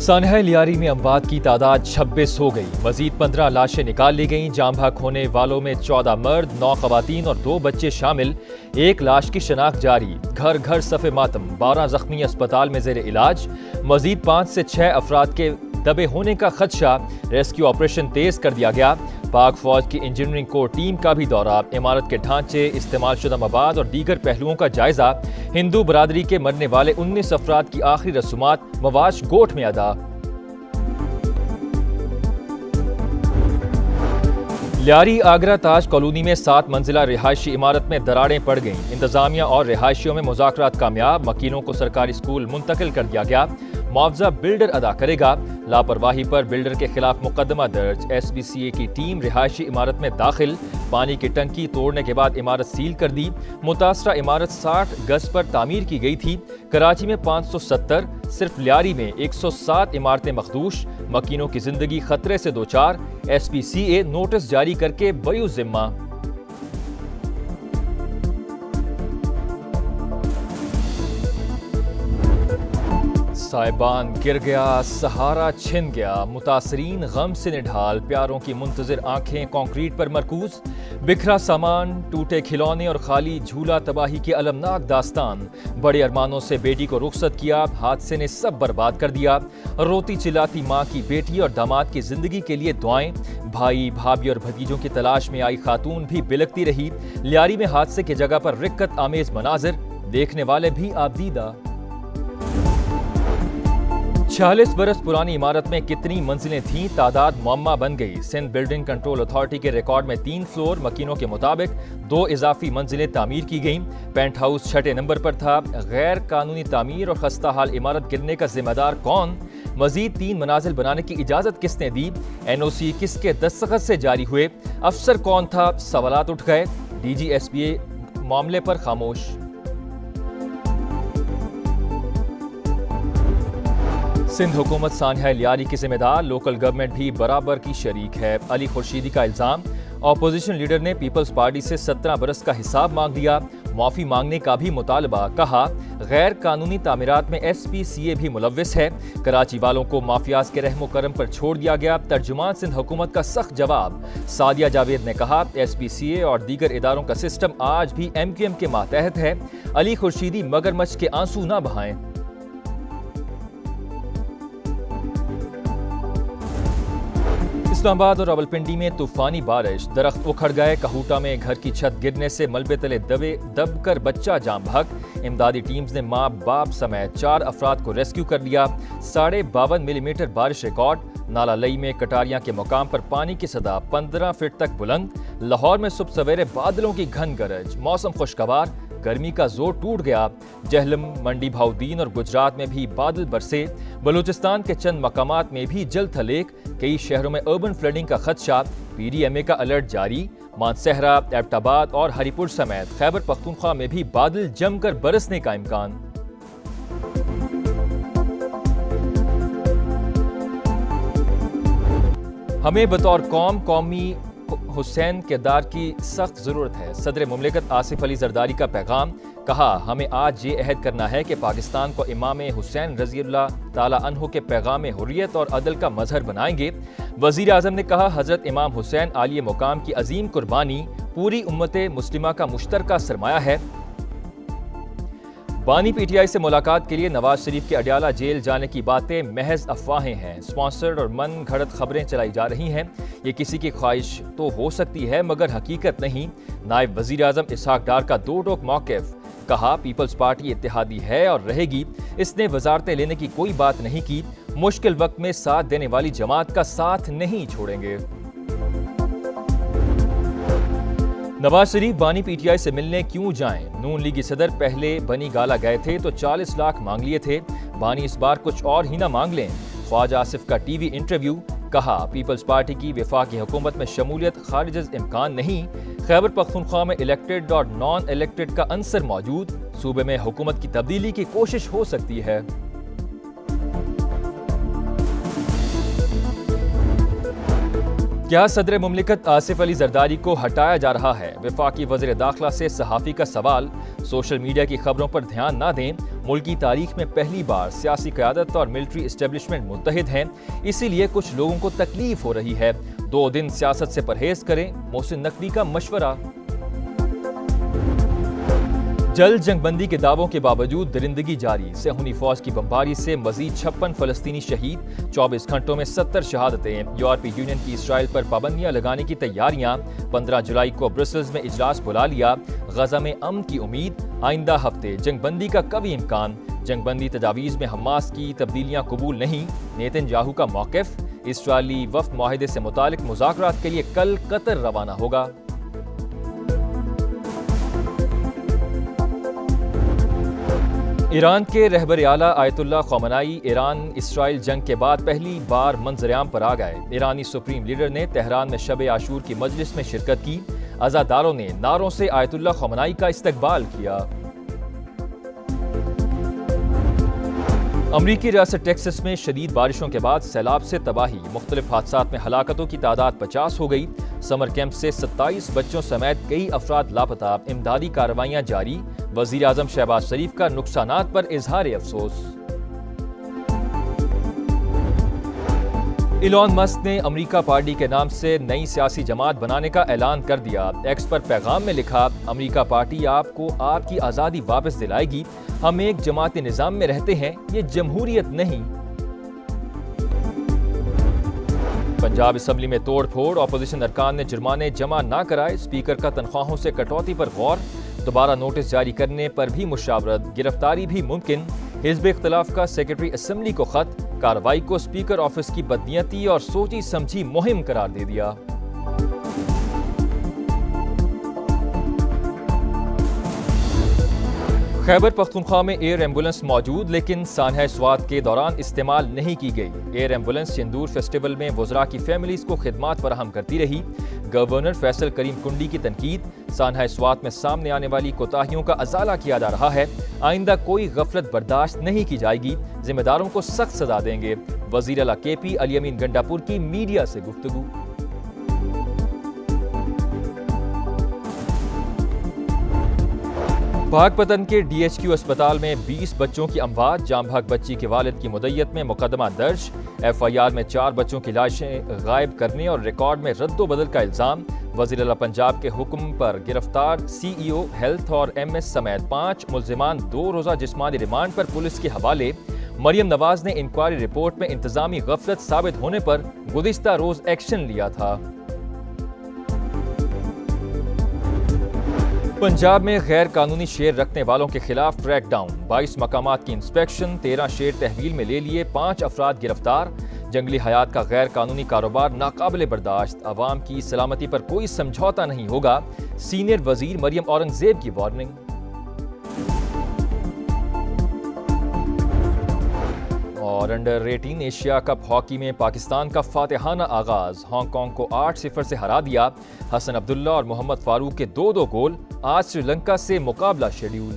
सानहा लियारी में अमवात की तादाद 26 हो गई। मजीद 15 लाशें निकाल ली गईं। जाम भाग होने वालों में 14 मर्द, 9 खवातीन और 2 बच्चे शामिल। एक लाश की शनाख्त जारी। घर घर सफ़े मातम। 12 जख्मी अस्पताल में जेर इलाज। मजीद 5 से 6 अफराद के दबे होने का खदशा। रेस्क्यू ऑपरेशन तेज कर दिया गया। पाक फौज की इंजीनियरिंग कोर टीम का भी दौरा। इमारत के ढांचे, इस्तेमाल शुदा मवाद और दीगर पहलुओं का जायजा। हिंदू बरादरी के मरने वाले 19 अफराद की आखिरी रसूमात मवाश गोट में अदा। लियारी आगरा ताज कॉलोनी में 7 मंजिला रिहायशी इमारत में दरारें पड़ गईं। इंतजामिया और रिहायशियों में मुज़ाकरात कामयाब। मकीनों को सरकारी स्कूल मुंतकिल कर दिया गया। मुआवजा बिल्डर अदा करेगा। लापरवाही पर बिल्डर के खिलाफ मुकदमा दर्ज। SBCA की टीम रिहायशी इमारत में दाखिल। पानी की टंकी तोड़ने के बाद इमारत सील कर दी। मुतासरा इमारत 60 गज पर तामीर की गई थी। कराची में 570, सिर्फ लियारी में 107 इमारतें मखदूश। मकीनों की जिंदगी खतरे से दोचार। SBCA नोटिस जारी करके बयू जिम्मा। साहिबान गिर गया, सहारा छिन गया। मुतासरीन गम से निढाल। प्यारों की मुंतजिर आंखें कंक्रीट पर मरकूज। बिखरा सामान, टूटे खिलौने और खाली झूला, तबाही की अलमनाक दास्तान। बड़े अरमानों से बेटी को रुखसत किया, हादसे ने सब बर्बाद कर दिया। रोती चिल्लाती माँ की बेटी और दामाद की जिंदगी के लिए दुआएं। भाई, भाभी और भतीजों की तलाश में आई खातून भी बिलकती रही। लियारी में हादसे की जगह पर रिक्कत आमेज मनाजिर, देखने वाले भी आबदीदा। 46 बरस पुरानी इमारत में कितनी मंजिलें थीं, तादाद मुअम्मा बन गई। सिंध बिल्डिंग कंट्रोल अथॉरिटी के रिकॉर्ड में 3 फ्लोर। मकीनों के मुताबिक 2 इजाफी मंजिलें तामीर की गईं। पेंट हाउस 6ठे नंबर पर था। गैर कानूनी तामीर और खस्ता हाल इमारत गिरने का जिम्मेदार कौन? मजीद 3 मनाजिल बनाने की इजाजत किसने दी? NOC किसके दस्तखत से जारी हुए? अफसर कौन था? सवालात उठ गए। DG SBA मामले पर खामोश। सिंध हुकूमत सानहा लियारी की जिम्मेदार, लोकल गवर्नमेंट भी बराबर की शरीक है। अली खुर्शीदी का इल्जाम। अपोजिशन लीडर ने पीपल्स पार्टी से 17 बरस का हिसाब मांग लिया। माफी मांगने का भी मुतालबा। कहा गैर कानूनी तामीरात में SPCA भी मुलव्विस है। कराची वालों को माफियाज के रहमो करम पर छोड़ दिया गया। तर्जुमान सिंध हुकूमत का सख्त जवाब। सादिया जावेद ने कहा SPCA और दीगर इदारों का सिस्टम आज भी MQM के मातहत है। अली खुर्शीदी मगरमच्छ के आंसू ना बहाएं। इस्लामाबाद और रावलपिंडी में तूफानी बारिश। दरख्त उखड़ गए। कहूटा में घर की छत गिरने से मलबे तले दब कर बच्चा जाम भाग। इमदादी टीम्स ने माँ बाप समेत 4 अफराद को रेस्क्यू कर लिया। 52.5 मिलीमीटर बारिश रिकॉर्ड। नाला लई में कटारियां के मुकाम पर पानी की सतह 15 फीट तक बुलंद। लाहौर में सुबह सवेरे बादलों की घन गरज। मौसम खुशगवार। गर्मी का जोर टूट गया। जहलम, मंडी भाउदीन और गुजरात में भी बादल बरसे। बलूचिस्तान के चंद मकामात में भी जल थलेक। कई शहरों में अर्बन फ्लडिंग का खदशा। PDMA का अलर्ट जारी। मानसहरा, एबटाबाद और हरिपुर समेत खैबर पख्तूनख्वा में भी बादल जमकर बरसने का इम्कान। हमें बतौर कौमी हुसैन किरदार की सख्त ज़रूरत है। सदर मुमलिकत आसिफ अली जरदारी का पैगाम। कहा हमें आज ये अहद करना है कि पाकिस्तान को इमाम हुसैन रज़ियल्लाहु ताला अन्हु के पैगाम हुर्रियत और अदल का मजहर बनाएंगे। वज़ीर आज़म ने कहा हज़रत इमाम हुसैन आलिया मुकाम की अजीम कुर्बानी पूरी उम्मत मुस्लिमा का मुश्तरका सरमाया है। बानी PTI से मुलाकात के लिए नवाज शरीफ के अडयाला जेल जाने की बातें महज अफवाहें हैं। स्पॉन्सर्ड और मन घड़त खबरें चलाई जा रही हैं। ये किसी की ख्वाहिश तो हो सकती है मगर हकीकत नहीं। नायब वज़ीर आज़म इसहाक डार का 2 टोक मौक़िफ़। कहा पीपल्स पार्टी इत्तेहादी है और रहेगी। इसने वजारतें लेने की कोई बात नहीं की। मुश्किल वक्त में साथ देने वाली जमात का साथ नहीं छोड़ेंगे। नवाज शरीफ बानी PTI से मिलने क्यों जाएं? नून लीगी सदर पहले बनी गाला गए थे तो 40 लाख मांग लिए थे। बानी इस बार कुछ और ही ना मांग लें। ख्वाजा आसिफ का TV इंटरव्यू। कहा पीपल्स पार्टी की वफाकी हुकूमत में शमूलियत खारिज इम्कान नहीं। खैबर पख्तूनख्वा में इलेक्टेड और नॉन इलेक्टेड का अंसर मौजूद। सूबे में हुकूमत की तब्दीली की कोशिश हो सकती है। क्या सदर मुमलिकत आसिफ अली जरदारी को हटाया जा रहा है? वफाकी वज़ीर दाखिला से सहाफ़ी का सवाल। सोशल मीडिया की खबरों पर ध्यान ना दें। मुल्क की तारीख में पहली बार सियासी क़यादत और मिलिट्री इस्टेब्लिशमेंट मुत्तहिद हैं, इसीलिए कुछ लोगों को तकलीफ हो रही है। 2 दिन सियासत से परहेज करें, मोहसिन नकवी का मशवरा। जल्द जंगबंदी के दावों के बावजूद दरिंदगी जारी। सेहूनी फौज की बमबारी से मजीद 56 फलस्तीनी शहीद, 24 घंटों में 70 शहादतें। यूरोपीय यूनियन की इसराइल पर पाबंदियां लगाने की तैयारियां। 15 जुलाई को ब्रसल्स में इजलास बुला लिया। गजा में अमन की उम्मीद, आइंदा हफ्ते जंगबंदी का कभी इम्कान। जंगबंदी तजावीज़ में हमास की तब्दीलियां कबूल नहीं, नेतन्याहू का मौक़िफ़। इसराइली वफ़द मुआहिदे से मुतालिक मुज़ाकरात के लिए कल कतर रवाना होगा। ईरान के रहबर आला आयतुल्लाह ख़ामेनी ईरान इसराइल जंग के बाद पहली बार मंजर-ए-आम पर आ गए। ईरानी सुप्रीम लीडर ने तेहरान में शब आशूर की मजलिस में शिरकत की। अज़ादारों ने नारों से आयतुल्लाह ख़ामेनी का इस्तकबाल किया। अमरीकी रियासत टेक्सास में शदीद बारिशों के बाद सैलाब से तबाही, मुख्तलिफ हादसात में हलाकतों की तादाद 50 हो गई। समर कैंप से 27 बच्चों समेत कई अफराद लापता, इमदादी कार्रवाइयां जारी। वज़ीर आज़म शहबाज शरीफ का नुकसानात पर इजहार अफसोस। इलॉन मस्क ने अमरीका पार्टी के नाम से नई सियासी जमात बनाने का ऐलान कर दिया। एक्स पर पैगाम में लिखा, अमरीका पार्टी आपको आपकी आज़ादी वापस दिलाएगी। हम एक जमात निज़ाम में रहते हैं, ये जमहूरियत नहीं। पंजाब असम्बली में तोड़ फोड़, अपोजिशन अरकान ने जुर्माने जमा ना कराए। स्पीकर का तनख्वाहों से कटौती पर गौर, दोबारा नोटिस जारी करने पर भी मुशावरत, गिरफ्तारी भी मुमकिन। हिज़्ब इख्तिलाफ का सेक्रेटरी असम्बली को खत, कार्रवाई को स्पीकर ऑफिस की बदनीयती और सोची समझी मुहिम करार दे दिया। खैबर पख्तूनख्वा में एयर एम्बुलेंस मौजूद, लेकिन सानहा स्वात के दौरान इस्तेमाल नहीं की गई। एयर एम्बुलेंस सिंदूर फेस्टिवल में वज़रा की फैमिलीज को खिदमात फराहम करती रही। गवर्नर फैसल करीम कुंडी की तनकीद, सानहा स्वात में सामने आने वाली कोताहियों का अजाला किया जा रहा है। आइंदा कोई गफलत बर्दाश्त नहीं की जाएगी, जिम्मेदारों को सख्त सजा देंगे। वज़ीर आला केपी अली अमीन गंडापुर की मीडिया से गुफ्तगू। पाकपतन के DHQ अस्पताल में 20 बच्चों की अमवात, जाम भाग बच्ची के वालिद की मुद्दत में मुकदमा दर्ज। FIR में 4 बच्चों की लाशें गायब करने और रिकॉर्ड में रद्दोबदल का इल्जाम। वज़ीर आला पंजाब के हुक्म पर गिरफ्तार CEO हेल्थ और MS समेत 5 मुल्जिमान 2 रोज़ा जिस्मानी रिमांड पर पुलिस के हवाले। मरियम नवाज ने इंक्वायरी रिपोर्ट में इंतजामी गफलत साबित होने पर गुज़िश्ता रोज एक्शन लिया था। पंजाब में गैर कानूनी शेर रखने वालों के खिलाफ क्रैकडाउन, 22 मकामात की इंस्पेक्शन, 13 शेर तहवील में ले लिए, 5 अफराद गिरफ्तार। जंगली हयात का गैर कानूनी कारोबार नाकाबिले बर्दाश्त, अवाम की सलामती पर कोई समझौता नहीं होगा। सीनियर वजीर मरियम औरंगजेब की वार्निंग। और अंडर 18 एशिया कप हॉकी में पाकिस्तान का फातिहाना आगाज, हांगकांग को 8-0 से हरा दिया। हसन अब्दुल्ला और मोहम्मद फारूक के 2-2 गोल। आज श्रीलंका से मुकाबला शेड्यूल।